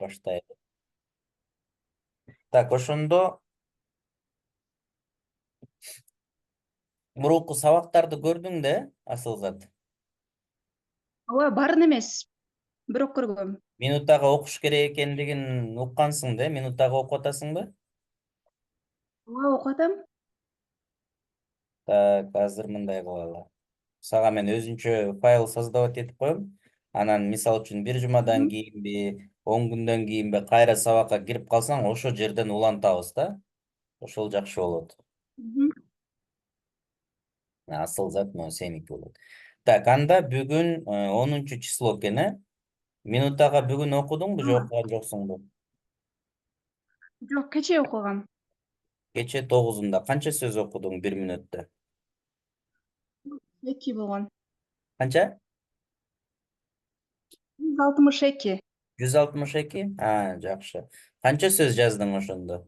баштайлы. Так, ошондо мурунку сабактарды көрдүң да, Асылзат? Ооба, баарын эмес. Бирок көргөм. Минутага окуш керек экендигин уккансың да, минутага окуп атасыңбы? Ооба, окуп атам. Так, азыр мындай кылалы. Сага мен өзүнчө файл создавать этип коем. Анан мисал үчүн бир жумадан кийинби, 10 күндөн кийинби кайра сабакка кирип калсаң, ошол жерден улантабыз да. Ошол жакшы болот. Асылзат могу сеники болот. Так, анда бүгүн 10 число экен, э? Минутага бүгүн окудуңбу же Ооба. окуган жоксуңбу? Жок, кечээ окугам. Кече 9-унда канча сөз окудуң 1 минутта? 2 болгон. Канча? 162. 162? Жакшы. Канча сөз жаздың ошондо?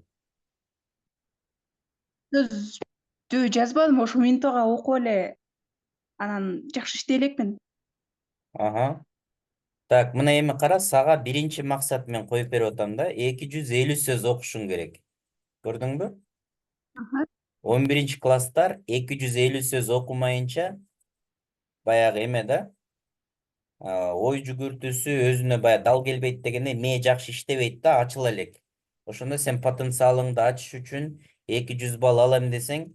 Сөздү жазбадым, ошо минутага окуп эле анан жакшы иштей элекмин. Ага. Так, мына эми кара, сага биринчи максат мен коюп берип атам да, 250 сөз окушуң керек. Көрдүңбү? 11 класстар 250 сөз окумайынча баягы эме да, ой жүгүртүүсү өзүнө баягы дал келбейт дегенде эмне жакшы иштебейт да, ачыла элек. Ошондо сен потенциалыңды ачыш үчүн 200 балл алам десең,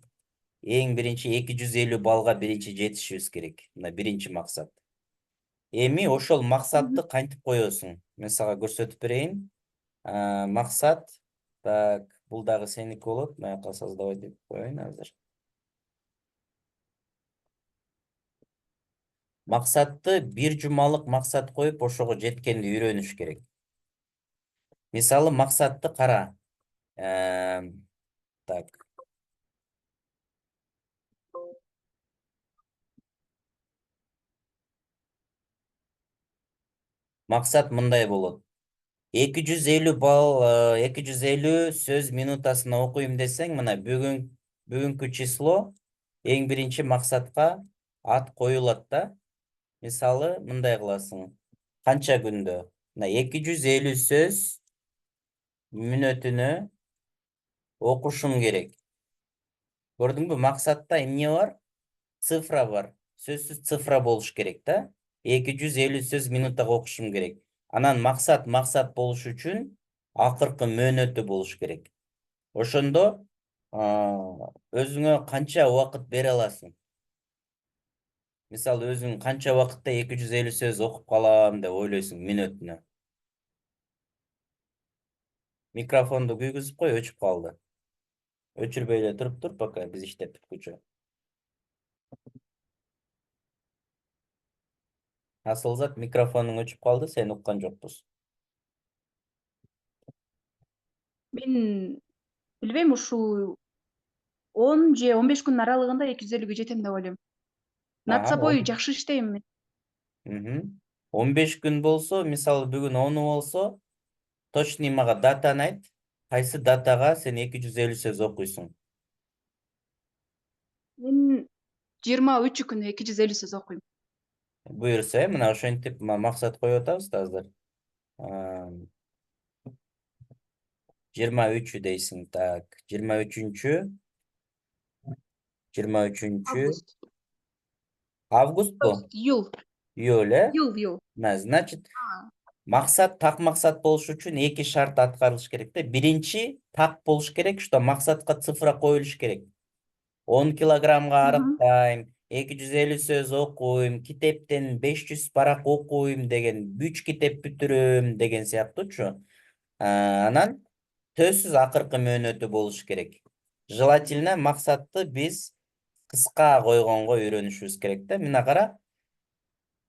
эң биринчи 250 балга биринчи жетишибиз керек. Мына биринчи максат. Эми ошол максатты кантип коесуң? Мен сага көрсөтүп берейин. Максат, так, бул дагы сеники болот. Маяка создавать этип коеюн азыр. Максатты бир жумалык максат коюп, ошого жеткенди үйрөнүш керек. Мисалы, максатты кара. Так. Максат мындай болот. 250 балл, 250 сөз минутасына окуйм десең, мына бүгүнкү число эң биринчи максатка ат коюлат да. Мисалы, мындай кыласың. Канча күндө? Мына 250 сөз мүнөтүнө окушуң керек. Көрдүңбү, максатта эмне бар? Цифра бар. Сөзсүз цифра болуш керек да. 250 сөз минутага окушум керек. Анан максат болуш үчүн акыркы мөөнөтү болуш керек. Ошондо өзүңө канча убакыт бере аласың? Мисалы, өзүң канча убакытта 250 сөз окуп калам деп ойлойсуң мүнөтүнө? Микрофонду күйгүзүп кой, өчүп калды. Өчүрбөй эле туруп пока биз иштеп бүткүчө. Асылзат, микрофонуң өчүп калды, сени уккан жокпуз. Мен билбейм, ушул 10 же 15 күнүн аралыгында 250 жетем деп ойлойм. Над собой жакшы иштейм мен. 15 күн болсо, мисалы бүгүн 10 болсо, точный мага датаны айт. Кайсы датага сен 250 сөз окуйсуң? Мен 23 күнү 250 сөз окуйм. Буюрса, мына ошентип максат коюп атабыз да азыр. 23 дейсиң. Так, 23-чү. 23-чү. Август. Август бу? Июль. Июль, э? Июль. Значит, максат, так максат болуш үчүн 2 шарт аткарылыш керек да. Биринчи, так болуш керек, что максатка цифра коюлуш керек. 10 килограммга арыктайм, 250 сөз окуйм, китептен 500 парак окуйм деген, 3 китеп бүтүрөм деген сыяктуучу. Анан сөзсүз акыркы мөөнөтү болуш керек. Желательно максатты биз кыска койгонго үйрөнүшүбүз керек да. Мына кара,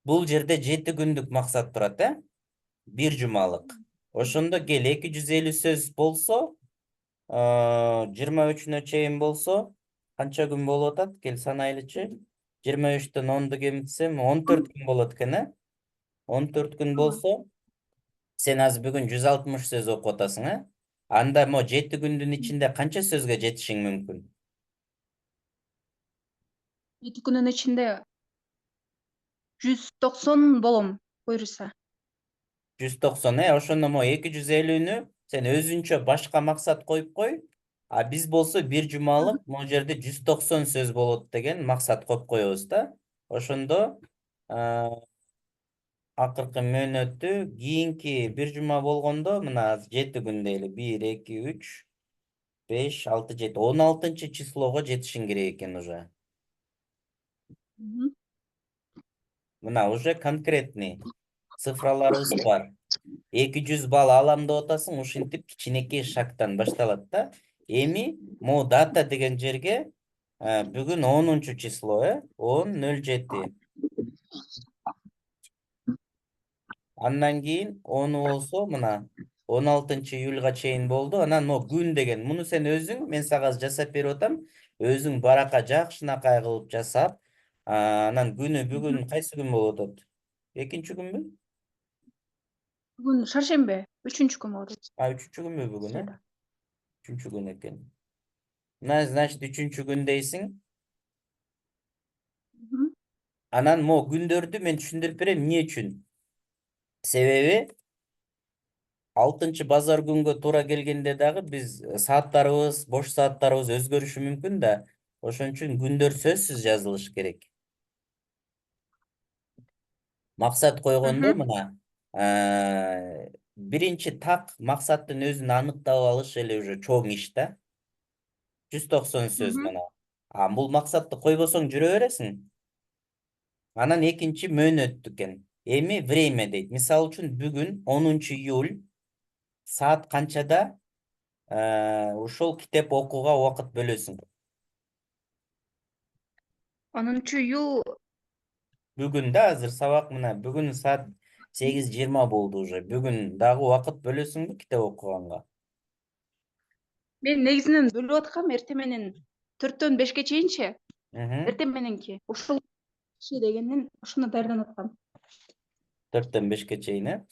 бул жерде 7 күндүк максат турат, э? Бир жумалык. Ошондо кел, 250 сөз болсо, 23-үнө чейин болсо, канча күн болуп атат? Кел санайлычы. 23-төн 10-ду кемитсем, 14 күн болот экен, э? 14 күн болсо, сен азыр бүгүн 160 сөз окуп атасың, э? Анда 7 күндүн ичинде канча сөзгө жетишиң мүмкүн? 7 күнүн ичинде 190 болом, буюрса. 190, ошондо мо 250-нү сен өзүнчө башка максат коюп кой. А биз болсо бир жумалык могу жерде 190 сөз болот деген максат коюп коебуз да. Ошондо акыркы мөөнөтү кийинки бир жума болгондо мына 7 күн дейли. 1, 2, 3, 5, 6, 7. 16 числого жетишиң керек экен уже. Мына уже конкретный цифраларыбыз бар. 200 балл алам деп атасың, ушинтип кичинекей шагтан башталат да. Эми могу дата деген жерге бүгүн 10 число, 10.07. Андан кийин 10 болсо мына 16-июльга чейин болду. Анан могу күн деген. Муну сен өзүң, мен сага жасап берип атам. Өзүң баракка жакшынакай кылып жасап, анан күнү бүгүн кайсы күн болуп атат? Экинчи күнбү? Бүгүн шаршемби, 3-күн болот. 3-күнбү бүгүн, э? 3 күн экен. Значит, 3 күн дейсиң. Анан могу күндөрдү мен түшүндүрүп берем эмне үчүн. Себеби 6 базар күнгө туура келгенде дагы биз сааттарыбыз, бош сааттарыбыз өзгөрүшү мүмкүн да. Ошон үчүн күндөр сөзсүз жазылыш керек. Максат койгондо мына биринчи так максаттын өзүн аныктап алыш эле уже чоң иш да. 190 сөз мына. Бул максатты койбосоң жүрө бересиң. Анан экинчи мөөнөт экен. Эми время дейт. Мисалы үчүн бүгүн 10 июль саат канчада ушул китеп окууга убакыт бөлөсүң? 10 июль Бүгүн да азыр сабак мына бүгүн саат 8:20 болду уже. Бүгүн дагы убакыт бөлөсүңбү китеп окуганга? мен негизинен бөлүп аткам эртең менен 4-төн 5ке чейинчи. Эртең мененки ушул дегенден ошондо даярданып аткам. 4-төн 5ке чейин,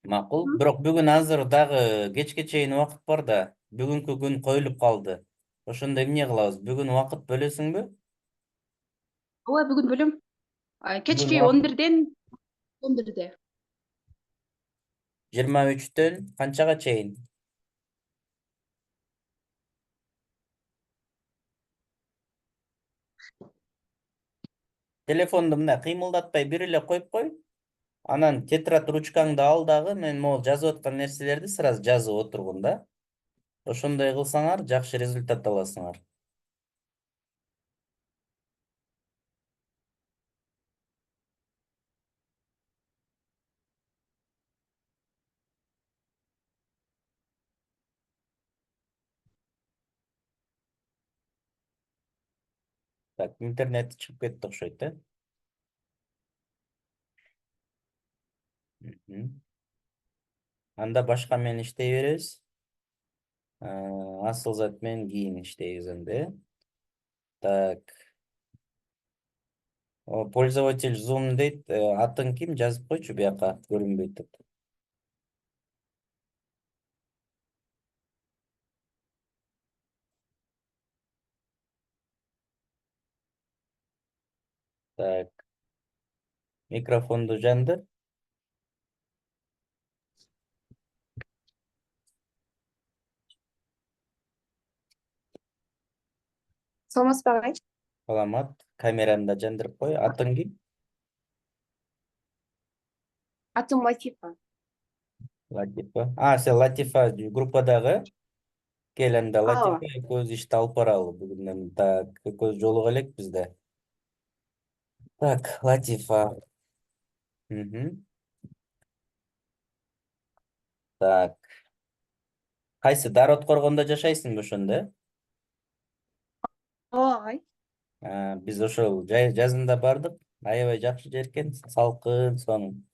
Макул. Бирок бүгүн азыр дагы кечке чейин убакыт бар да. Бүгүнкү күн коюлуп калды. Ошондо эмне кылабыз? Бүгүн убакыт бөлөсүңбү? Ооба, бүгүн бөлөм. Кечки Бүгүн 11ден 11де. 23-төн канчага чейин? Телефонду мына кыймылдатпай бир эле коюп кой. Анан тетрадь ручкаңды ал дагы, мен могу жазып аткан нерселерди сразу жазып отургун да. Ошондой кылсаңар жакшы результат аласыңар. Так, интернет чыгып кетти окшойт, э? Анда башка менен иштей беребиз. Асыл зат менен кийин иштейбиз эndi. Так. Пользователь Zoom дейт. Атың ким? Жазып койчу бияка, көрүнбөй атат. Так. Микрофонду жандыр. Саламатсызбы агай? Саламат. Камераны да жандырып кой. Атың ким? Атым Латифа. Латифа. Сен Латифа группадагы? Кел анда Ооба. Латифа экөөбүз ишти алып баралы бүгүнөн. Так, экөөбүз жолуга элек бизде. Так, Латифа. Так. Кайсы Дарыоткоргондо жашайсыңбы ошондо, э? Ооба агай. Биз ошол жазында бардык. Аябай жакшы жер экен, салкын, сонун.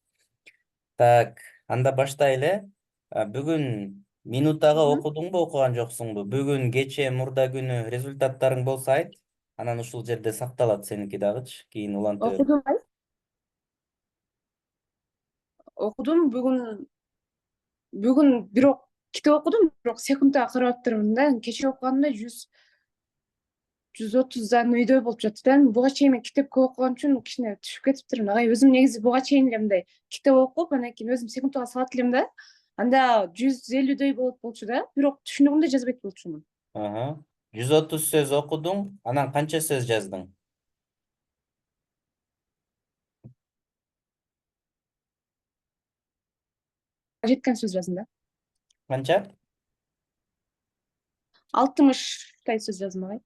Так, анда баштайлы. Бүгүн минутага окудуңбу, окуган жоксуңбу? Бүгүн кече мурда күнү результаттарың болсо айт. Анан ушул жерде сакталат сеники дагычы. Кийин уланта бер. Окудум агай. Окудум бүгүн бирок китеп окудум, бирок секундтага карап атырмын да. Кече окуганда 130'dan үйдө болуп жатты да. Буга чейин мен китеп көп окуган үчүн кичине түшүп кетиптирмин. Агай өзүм негизи буга чейин эле мындай китеп окуп, анан кийин өзүм секундага салат элем да. Анда 150дөй болот болчу да. Бирок түшүнүгүмдө жазбайт болчумун. 130 сөз окудуң, анан канча сөз жаздың? Жеткен сөз жаздым да. Канча? 60 сөз жаздым агай.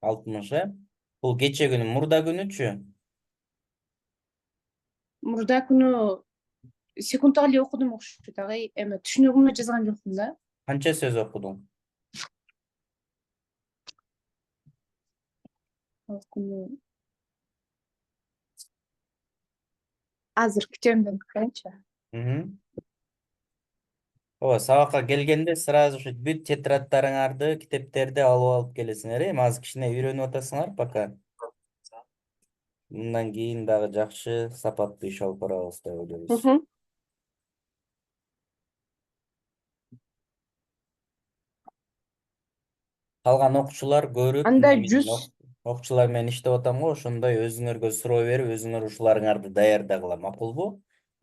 60, Бул кече күнү, мурда күнүчү? Мурда күнү секундага эле окудум окшойт агай. Эми түшүнүгүмдө жазган жокмун да. Канча сөз окудуң? Ал күнү азыр күтөмдөн канча? Ооба, сабакка келгенде сразу ушу бүт тетрадтарыңарды, китептерди алып келесиңер. Эми азыр кичине үйрөнүп атасыңар пока. Мындан кийин дагы жакшы, сапаттуу иш алып барабыз деп ойлойбуз. Калган окуучулар көрүп, Анда мен 100 окуучулар менен иштеп атам го, ошондой өзүңөргө суроо берип, өзүңөр ушуларыңарды даярдагыла, макулбу?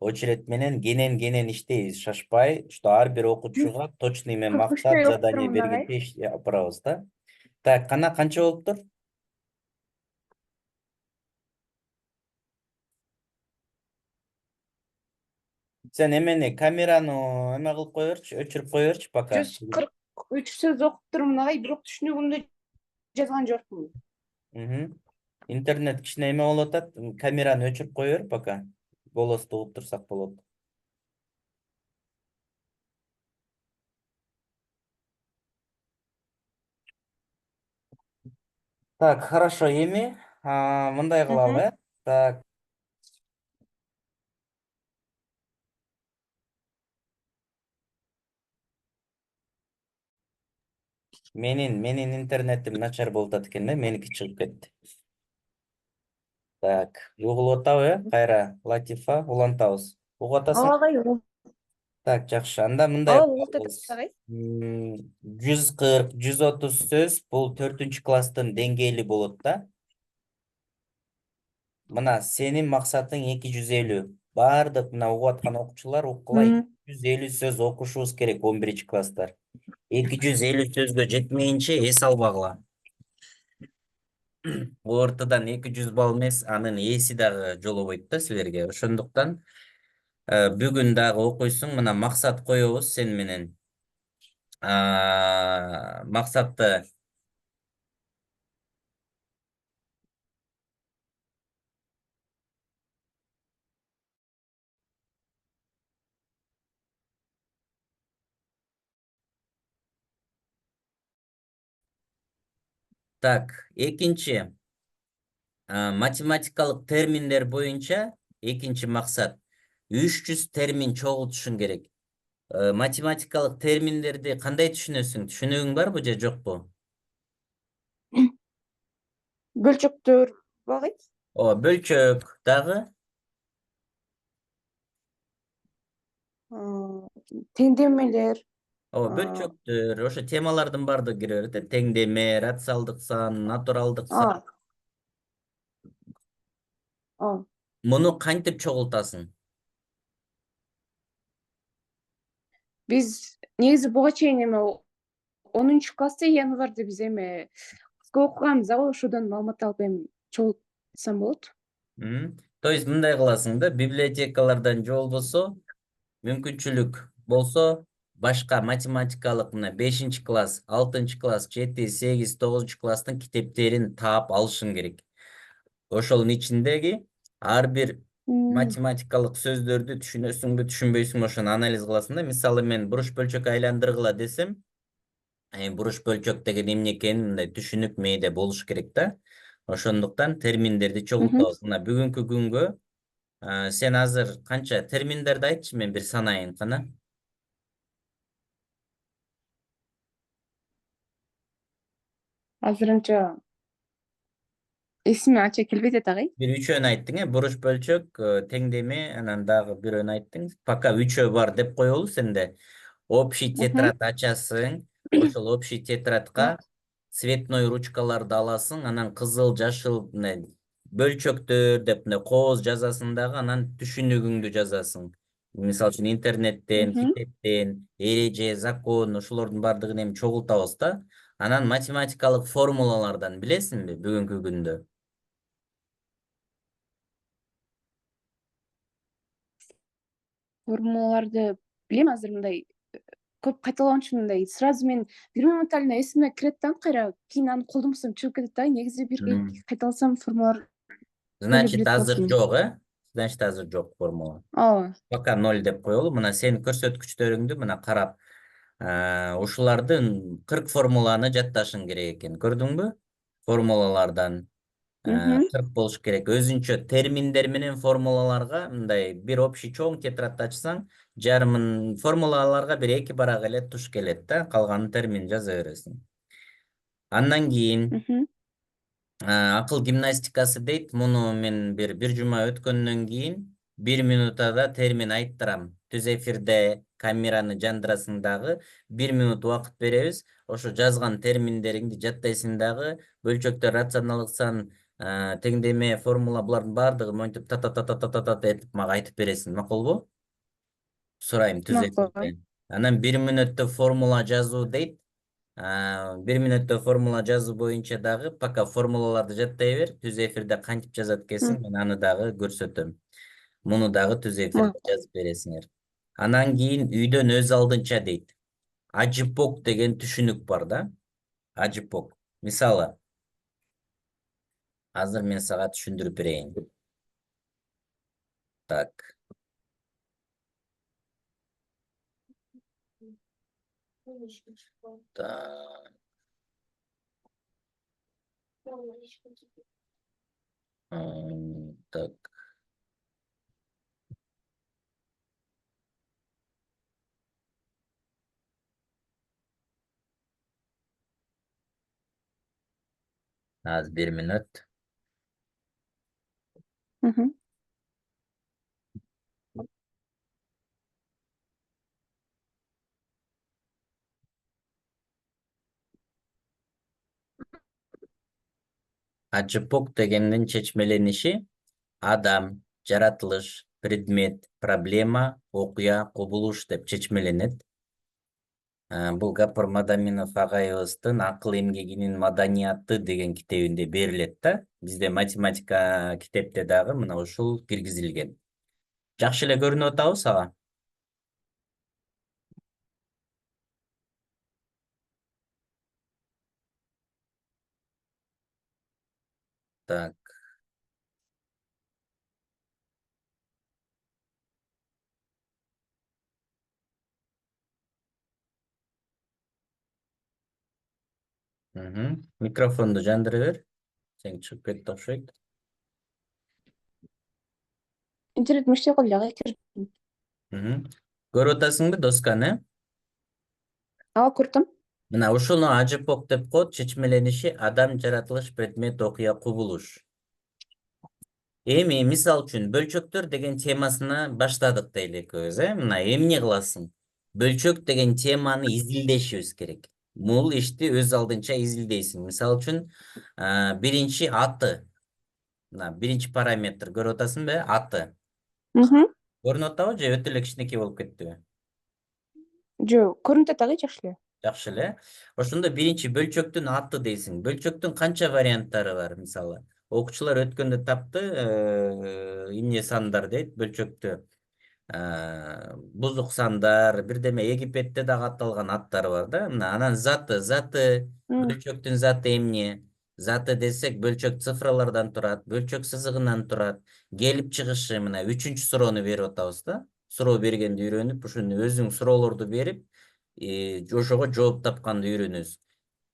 Очередь менен кенен иштейбиз, шашпай, что ар бир окуучуга точный мен мактап, 143 окуп задание турмун агай. бергенче иш алып барабыз да. Так, канча болуптур? Сен эмени, камераны эме кылып кое берчи, өчүрүп кое берчи пока. 143 сөз окуп турмун агай, бирок түшүнүгүмдө жазган жокмун. Интернет кичине эме болуп атат, камераны өчүрүп кое бер пока. Голосду угуп турсак болот. Так, хорошо, эми мындай кылалы, э? Так. Менин интернетим начар болуп атат экен да, меники чыгып кетти. Так, угулуп атабы, э? Кайра, Латифа, улантабыз. Угуп атасың? Ооба агай. Так, жакшы. Анда мындай Ооба, угуп атабыз агай. 140, 130 сөз бул 4-үнчү класстын деңгээли болот да. Мына сенин максатың 250. Бардык мына угуп аткан окуучулар уккула 250 сөз окушубуз керек 11-чи класстар. 250 сөзгө жетмейинче эс албагыла. Ортодон 200 балл эмес, анын эси дагы жолобойт да силерге. Ошондуктан бүгүн дагы окуйсуң, мына максат коебуз сен менен. Максатты так, экинчи математикалык терминдер боюнча экинчи максат 300 термин чогултушуң керек. Математикалык терминдерди кандай түшүнөсүң? Түшүнүгүң барбы же жокпу? Бөлчөктөр багай. Ооба, бөлчөк дагы? Теңдемелер. Ооба, бөлчөктөр, ошо темалардын баардыгы кире берет. Теңдеме, рациалдык сан, натуралдык сан. Муну кантип чогултасың? Биз негизи буга чейин эме 10-чу класста январда биз эме кыска окуганбыз го, ошодон маалымат алып эми чогултсам болот. То есть мындай кыласың да, библиотекалардан же болбосо, мүмкүнчүлүк болсо, башка математикалык мына 5-чи класс, 6-чы класс, 7, 8, 9-чу класстын китептерин таап алышың керек. Ошонун ичиндеги ар бир математикалык сөздөрдү түшүнөсүңбү, түшүнбөйсүңбү, ошону анализ кыласың да. Мисалы мен буруш бөлчөк айландыргыла десем, буруш бөлчөк деген эмне экенин мындай түшүнүк мээде болуш керек да. Ошондуктан терминдерди чогултабыз. Мына бүгүнкү күнгө сен азыр канча терминдерди айтчы, мен бир санайын кана. Азырынча эсиме анча келбей атат агай. Бир үчөөнү айттың, буруш бөлчөк, теңдеме, анан дагы бирөөнү айттың. Пока үчөө бар деп коелу сенде. Общий тетрадь ачасың, ошол общий тетрадька цветной ручкаларды аласың, анан кызыл, жашыл бөлчөктөр деп кооз жазасың дагы, анан түшүнүгүңдү жазасың. Мисалы үчүн интернеттен, китептен, эреже, закон, ошолордун баардыгын эми чогултабыз да. Анан математикалык формулалардан билесиңби бүгүнкү күндө? Формулаларды билем азыр, мындай көп кайталаган үчүн мындай сразу мен бир моментально эсиме кирет да, кайра кийин аны колдонбосом чыгып кетет да. Негизи бир кайталасам формулалар эле Значит, билет азыр болчумун. жок, Значит, азыр жок формула. Ооба. Пока 0 деп коелу. Мына сенин көрсөткүчтөрүңдү мына карап, ушулардын 40 формуланы жатташың керек экен. Көрдүңбү? Формулалардан 40 болуш керек. Өзүнчө терминдер менен формулаларга мындай бир общий чоң тетрадты ачсаң, жарымын формулаларга бир 2 барак эле туш келет да, калганын термин жаза бересиң. Андан кийин акыл гимнастикасы дейт. Муну мен бир жума өткөндөн кийин 1 минутада термин айттырам. Түз эфирде камераны жандырасың дагы, 1 минут убакыт беребиз. Ошо жазган терминдериңди жаттайсың дагы, бөлчөктөр, рационалдык сан, теңдеме, формула, булардын баардыгын монтип та этип мага айтып бересиң. Макулбу? Сурайм түз Макул. эфирде. Анан 1 мүнөттө формула жазуу дейт. 1 мүнөттө формула жазуу боюнча дагы пока формулаларды жаттай бер. Түз эфирде кантип жазат экенсиң, мен аны дагы көрсөтөм. Муну дагы түз эфирде Макул. жазып бересиңер. Анан кийин үйдөн өз алдынча дейт. Ажипок деген түшүнүк бар да. Ажипок. Мисалы, азыр мен сага түшүндүрүп берейин. Так. Так. Az 1 minut. Ажипок дегендин чечмелениши адам, жаратылыш, предмет, проблема, окуя, кубулуш деп чечмеленет. Бул Гапар Мадаминов агайыбыздын Акыл эмгегинин маданияты деген китебинде берилет да. Бизде математика китепте дагы мына ушул киргизилген. Жакшы эле көрүнүп атабы сага? Так. Микрофонду жандыра бер. Сен чыгып кетти окшойт. Интернет иштей калды, ага кирдим. Көрүп атасыңбы досканы? Ага, көрдүм. Мына ушуну ажипок деп коет, чечмелениши адам, жаратылыш, предмет, окуя, кубулуш. Эми мисал үчүн бөлчөктөр деген темасына баштадык дейли экөөбүз, Мына эмне кыласың? Бөлчөк деген теманы изилдешибиз керек. Бул ишти өз алдынча изилдейсиң. Мисал үчүн биринчи аты. Мына биринчи параметр көрүп атасыңбы? Аты. Көрүнүп атабы же өтө эле кичинекей болуп кеттиби? Жок, көрүнүп атат ага, жакшы эле. Жакшы эле. Ошондо биринчи бөлчөктүн аты дейсиң. Бөлчөктүн канча варианттары бар мисалы? Окуучулар өткөндө тапты, эмне сандар дейт бөлчөктү. Бузук сандар, бирдеме Египетте дагы аталган аттары бар да. Мына анан заты, бөлчөктүн заты эмне? Заты десек, бөлчөк цифралардан турат, бөлчөк сызыгынан турат. Келип чыгышы мына 3-чү суроону берип атабыз да. Суроо бергенди үйрөнүп, ушуну өзүң суроолорду берип, ошого жооп тапканды үйрөнөсүң.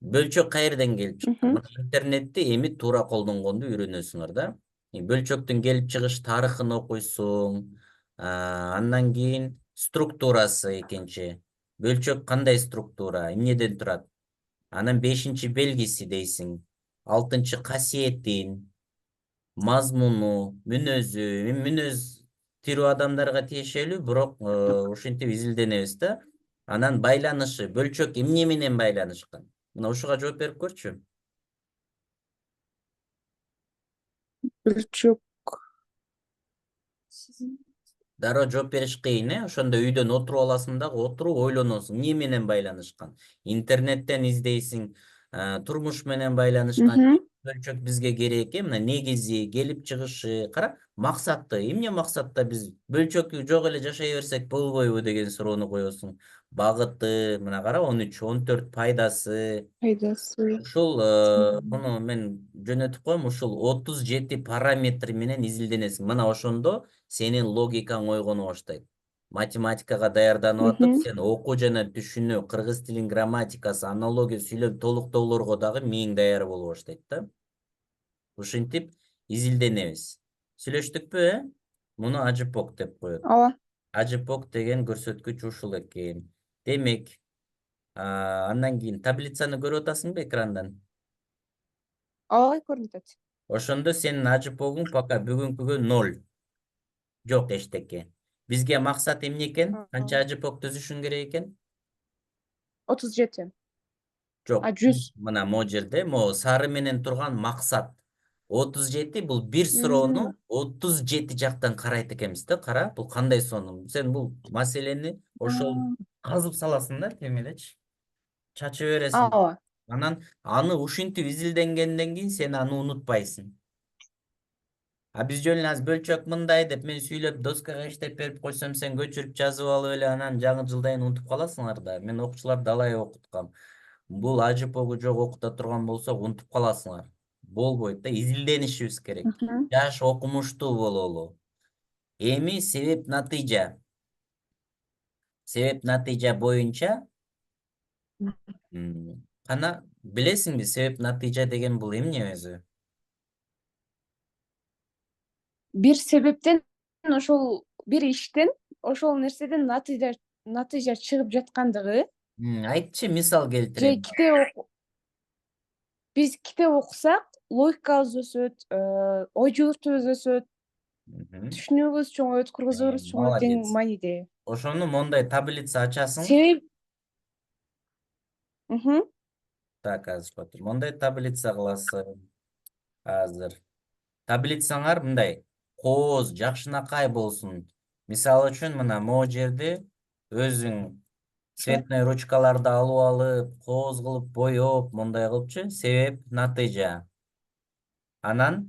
Бөлчөк кайерден келип чыккан? Интернетти эми туура колдонгонду үйрөнөсүңөр да. Бөлчөктүн келип чыгыш тарыхын окуйсуң. Андан кийин структурасы экинчи. Бөлчөк кандай структура, эмнеден турат? Анан 5-чи белгиси дейсиң. 6-чы касиетин, мазмуну, мүнөзү. Мүнөз тирүү адамдарга тиешелүү, бирок ушинтип изилденебиз да. Анан байланышы, бөлчөк эмне менен байланышкан? Мына ушуга жооп берип көрчү. Бөлчөк. Дароо жооп бериш кыйын, ошондо үйдөн отуруп аласың дагы, отуруп ойлоносуң, эмне менен байланышкан. Интернеттен издейсиң, турмуш менен байланышкан. Бөлчөк бизге керек, мына негизи, келип чыгышы, кара, максаты, эмне максатта биз бөлчөк жок эле жашай берсек болбойбу деген суроону коесуң. Багыты, мына кара, 13, 14 пайдасы. Пайдасы. Ушул муну мен жөнөтүп коем, ушул 37 параметр менен изилденесиң. Мына ошондо сенин логикаң ойгоно баштайт. Математикага даярданып атып, сен окуу жана түшүнүү, кыргыз тилин грамматикасы, аналогия, сүйлөм, толуктоолорго дагы мээң даяр болуп баштайт да. Ушинтип изилденебиз. Сүйлөштүкпү, Муну ажипок деп коет. Ооба. Ажипок деген көрсөткүч ушул экен. Демек, андан кийин таблицаны көрүп атасыңбы экрандан? Ооба, көрүнүп атат. Ошондо сенин ажипогуң пока бүгүнкүгө 0. Жок эчтеке. Бизге максат эмне экен? Канча ажипок түзүшүң керек экен? 37. Жок. 100. Мына могу жерде, могу сары менен турган максат. 37 бул бир суроону 37 жактан карайт экенбиз да. Кара, бул кандай сонун. Сен бул маселени ошол казып саласың да, тем элечи. Чачып бересиң. Ооба. Анан аны ушинтип изилденгенден кийин сен аны унутпайсың. Биз жөн эле азыр бөлчөк мындай деп мен сүйлөп доскага иштеп берип койсом, сен көчүрүп жазып алып эле анан жаңы жылдайын унутуп каласыңар да. Мен окуучуларды далай окуткам. Бул ажипогу жок окута турган болсок унутуп каласыңар. Болбойт да, изилденишибиз керек. Жаш окумуштуу бололу. Эми себеп натыйжа. Себеп натыйжа боюнча кана билесиңби, себеп натыйжа деген бул эмне өзү? Бир себептен, ошол бир иштен, ошол нерседен натыйжа чыгып жаткандыгы. Айтчы, мисал Же келтирем. биз китеп окусак, логикабыз өсөт, ой жүгүртүүбүз өсөт, түшүнүүбүз чоңойот, кыргызыбыз чоңойот деген Молодец. мааниде. Ошону мондай таблица ачасың. Себеп. Так, азыр отур. Мондай таблица кыласың. Азыр. Таблицаңар мындай. Кооз жакшынакай болсун. Мисалы үчүн мына могу жерде өзүң цветной ручкаларды алып, кооз кылып боеп, мондай кылыпчы, себеп натыйжа. Анан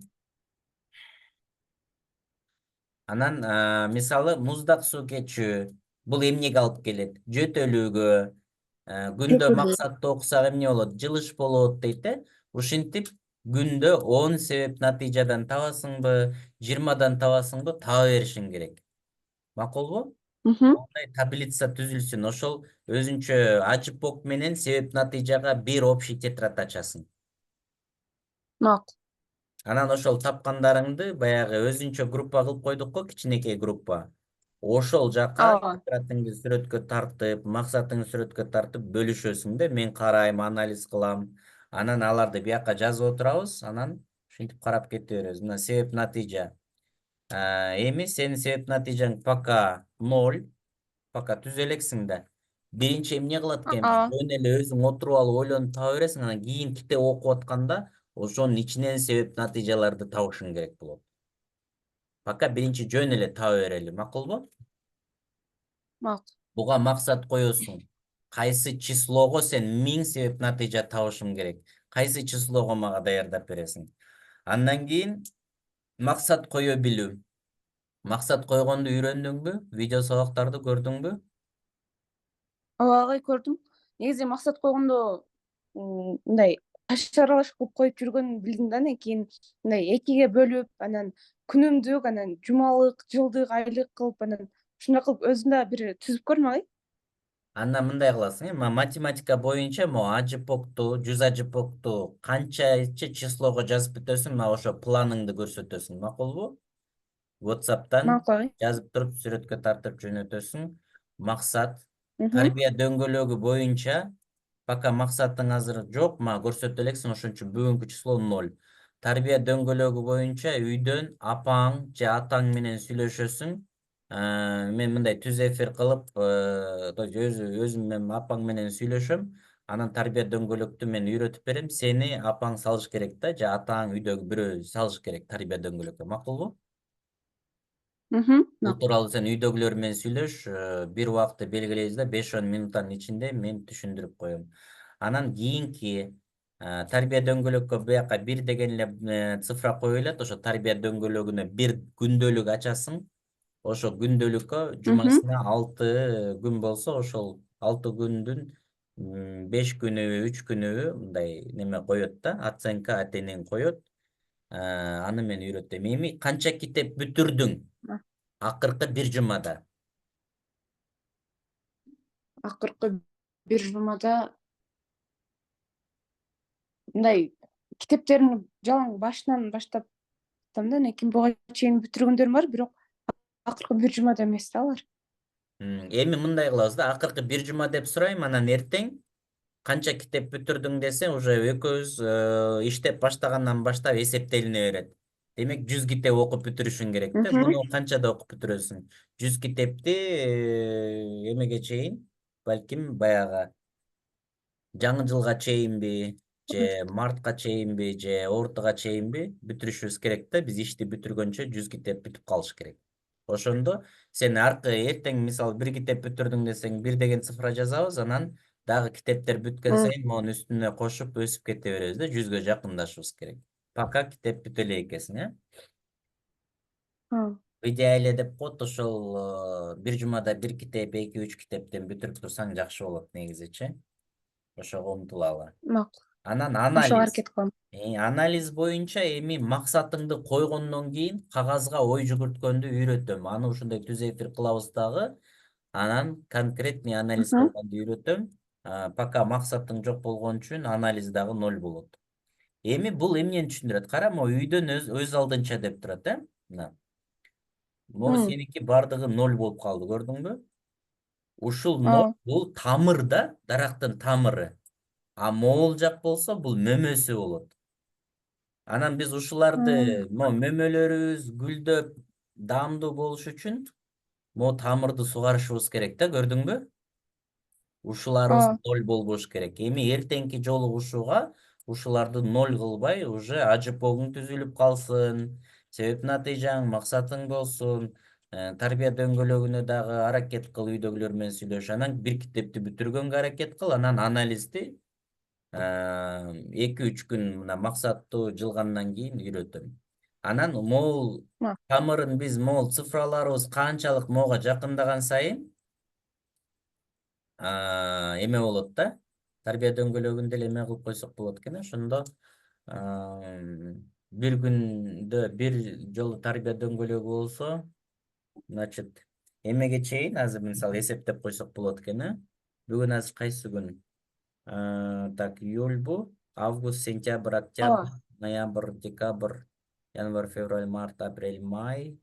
мисалы муздак суу кечүү. Бул эмнеге алып келет? Жөтөлүүгө. Күндө максаттуу окусак эмне болот? Жылыш болот дейт, Ушинтип күндө 10 себеп натыйжадан табасыңбы, 20дан табасыңбы, таба беришиң керек. Макулбу? Мондай таблица түзүлсүн. Ошол өзүнчө ажипок менен себеп натыйжага бир общий тетрадь ачасың. Макул. Анан ошол тапкандарыңды баягы өзүнчө группа кылып койдук го, кичинекей группа. Ошол жака тетрадыңды сүрөткө тартып, максатыңды сүрөткө тартып бөлүшөсүң да. Мен карайм, анализ кылам. Анан аларды бияка жазып отурабыз, анан ушинтип карап кете беребиз. Мына себеп натыйжа. Эми сенин себеп натыйжаң пока 0, пока түзө элексиң да. Биринчи эмне кылат экенбиз? Жөн эле өзүң отуруп алып ойлонуп таба бересиң, анан кийин китеп окуп атканда ошонун ичинен себеп натыйжаларды табышың керек болот. Пока биринчи жөн эле таба берели, макулбу? Макул. Буга максат коесуң. Кайсы числого сен 1000 себеп натыйжа табышым керек? Кайсы числого мага даярдап бересиң? Андан кийин максат кое билүү. Максат койгонду үйрөндүңбү? Видео сабактарды көрдүңбү? Ооба, көрдүм. Негизи максат койгондо мындай таш аралаш кылып коюп жүргөнүн билдим да. Анан кийин мындай 2ге бөлүп, анан күнүмдүк, анан жумалык, жылдык, айлык кылып, анан ушундай кылып өзүм да бир түзүп көрдүм агай. Андан мындай кыласың, математика боюнча могу ажипокту, 100 ажипокту канчачы числого жазып бүтөсүң, мына ошо планыңды көрсөтөсүң, макулбу? WhatsApp'тан жазып туруп сүрөткө тартып жөнөтөсүң. Максат, тарбия дөңгөлөгү боюнча, пока максатың азыр жок, мага көрсөтө элексиң, ошон үчүн бүгүнкү число 0. Тарбия дөңгөлөгү боюнча үйдөн апаң же атаң менен сүйлөшөсүң. Мен мындай түз эфир кылып, өзүм апаң менен сүйлөшөм. Анан тарбия дөңгөлөктү мен үйрөтүп берем. Сени апаң салыш керек да, же атаң үйдөгү бирөө салыш керек тарбия дөңгөлөккө. Макулбу? Бул Макул. тууралуу сен үйдөгүлөр менен сүйлөш, бир убакытты белгилейбиз да, 5-10 минуттан ичинде мен түшүндүрүп коем. Анан кийинки тарбия дөңгөлөккө бияка бир деген эле цифра коюлат. Ошо тарбия дөңгөлөгүнө бир күндөлүк ачасың. Ошо күндөлүккө жумасына 6 күн болсо, ошол 6 күндүн 5 күнүбү, 3 күнүбү мындай неме коет да, оценка от энең коет. Аны мен үйрөтөм. Эми канча китеп бүтүрдүң акыркы бир жумада? Акыркы бир жумада мындай китептеримди жалаң башынан баштап да, анан буга чейин бүтүргөндөр бар, бирок акыркы бир жумада эмес да алар. Эми мындай кылабыз да, акыркы бир жума деп сурайм, анан эртең канча китеп бүтүрдүң десең, уже экөөбүз иштеп баштагандан баштап эсептелине берет. Демек 100 китеп окуп бүтүрүшүң керек да. Муну канчада окуп бүтүрөсүң? 100 китепти эмеге чейин, балким баягы жаңы жылга чейинби, же мартка чейинби, же ортого чейинби бүтүрүшүбүз керек да. Биз ишти бүтүргөнчө 100 китеп бүтүп калыш керек. Ошондо сен эртең мисалы бир китеп бүтүрдүң десең, бир деген цифра жазабыз, анан дагы китептер бүткөн сайын монун үстүнө кошуп өсүп кете беребиз да, 100гө жакындашыбыз керек. Пока китеп бүтө элек экенсиң, В идеале деп коет, ошол бир жумада бир китеп, 2-3 китептен бүтүрүп турсаң жакшы болот негизичи. Ошого умтулалы. Макул. Анан Ошого анализ. аракет кылам. Анализ боюнча эми максатыңды койгондон кийин кагазга ой жүгүрткөндү үйрөтөм. Аны ушундай түз эфир кылабыз дагы. Анан конкретный анализ кылганды үйрөтөм. Пока максатың жок болгон үчүн анализ дагы 0 болот. Эми бул эмнени түшүндүрөт? Кара, могу үйдөн өз алдынча деп турат, Мына. Могу сеники бардыгы 0 болуп калды, көрдүңбү? Ушул 0 бул тамыр да, дарактын тамыры. А могул жак болсо бул мөмөсү болот. Анан биз ушуларды, мөмөлөрүбүз гүлдөп, даамдуу болуш үчүн могу тамырды сугарышыбыз керек да, көрдүңбү? Ушуларыбыз 0 болбош керек. Эми эртеңки жолугушууга ушуларды 0 кылбай, уже ажыпоогуң түзүлүп калсын, себеп натыйжаң, максатың болсун, тарбия дөңгөлөгүнө дагы аракет кыл, үйдөгүлөр менен сүйлөш. Анан бир китепти бүтүргөнгө аракет кыл, анан анализди 2-3 күн мына максаттуу жылгандан кийин үйрөтөм. Анан могул тамырын биз могул цифраларыбыз канчалык могуга жакындаган сайын эме болот да. Тарбия дөңгөлөгүн деле эме кылып койсок болот экен, ошондо бир күндө бир жолу тарбия дөңгөлөгү болсо, значит, эмеге чейин азыр мисалы эсептеп койсок болот экен, Бүгүн азыр кайсы күн? Так, июльбу, август, сентябрь, октябрь, ноябрь, декабрь, январь, февраль, март, апрель, май.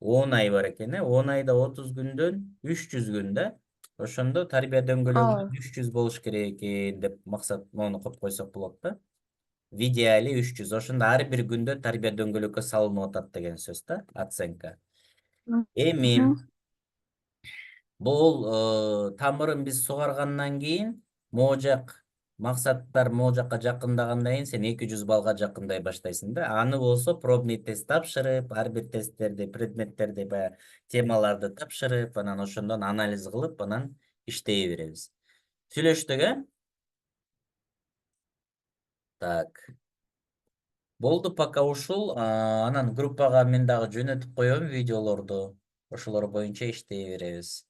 10 ай бар экен, 10 айда 30 күндөн 300 күн да. Ошондо тарбия дөңгөлөгүнөн 300 болуш керек экен деп максат мону коюп койсок болот да. В идеале 300. Ошондо ар бир күндө тарбия дөңгөлөккө салынып атат деген сөз да, оценка. Эми бул тамырын биз сугаргандан кийин могу жак максаттар могу жакка жакындагандан кийин сен 200 балга жакындай баштайсың да. Аны болсо пробный тест тапшырып, ар бир тесттерди, предметтерди, баягы темаларды тапшырып, анан ошондон анализ кылып, анан иштей беребиз. Сүйлөштүк, Так. Болду, пока ушул. Анан группага мен дагы жөнөтүп коем видеолорду. Ошолор боюнча иштей беребиз.